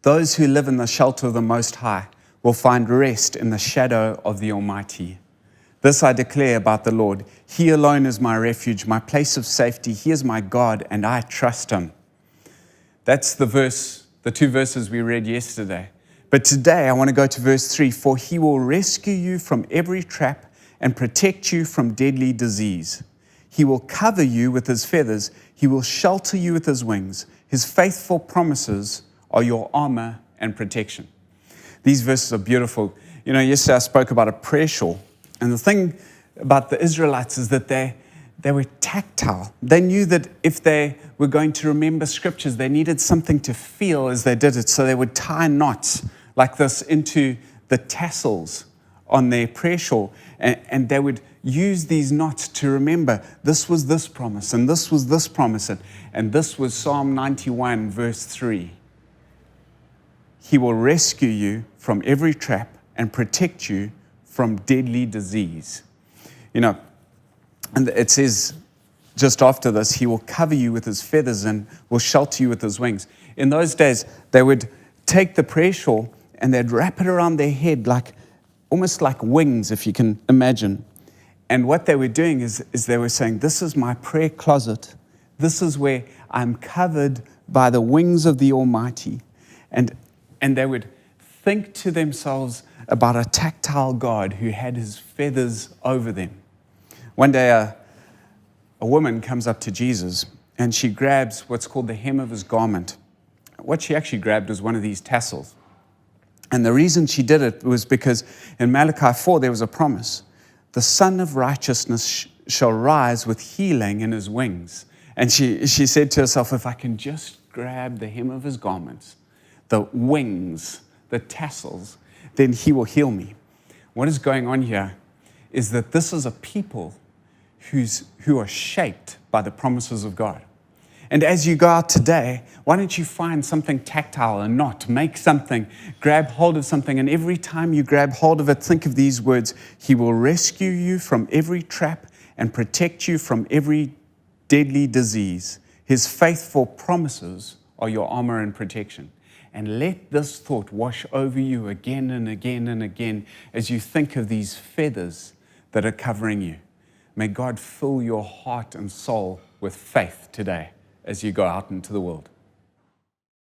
Those who live in the shelter of the Most High will find rest in the shadow of the Almighty. This I declare about the Lord. He alone is my refuge, my place of safety. He is my God, and I trust him. That's the two verses we read yesterday. But today I want to go to verse 3. For he will rescue you from every trap and protect you from deadly disease. He will cover you with his feathers. He will shelter you with his wings. His faithful promises are your armor and protection. These verses are beautiful. You know, yesterday I spoke about a prayer shawl. And the thing about the Israelites is that they were tactile. They knew that if they were going to remember scriptures, they needed something to feel as they did it. So they would tie knots like this into the tassels on their prayer shawl. And they would use these knots to remember this was this promise, and this was this promise. And this was Psalm 91, verse 3. He will rescue you from every trap and protect you from deadly disease. You know, and it says just after this, he will cover you with his feathers and will shelter you with his wings. In those days, they would take the prayer shawl and they'd wrap it around their head almost like wings, if you can imagine. And what they were doing is they were saying, this is my prayer closet. This is where I'm covered by the wings of the Almighty. And they would think to themselves about a tactile God who had his feathers over them. One day, a woman comes up to Jesus and she grabs what's called the hem of his garment. What she actually grabbed was one of these tassels. And the reason she did it was because in Malachi 4, there was a promise. The Son of Righteousness shall rise with healing in his wings. And she said to herself, if I can just grab the hem of his garments, the wings, the tassels, then he will heal me. What is going on here is that this is a people who are shaped by the promises of God. And as you go out today, why don't you find something tactile, a knot, make something, grab hold of something, and every time you grab hold of it, think of these words: he will rescue you from every trap and protect you from every deadly disease. His faithful promises are your armor and protection. And let this thought wash over you again and again and again as you think of these feathers that are covering you. May God fill your heart and soul with faith today as you go out into the world.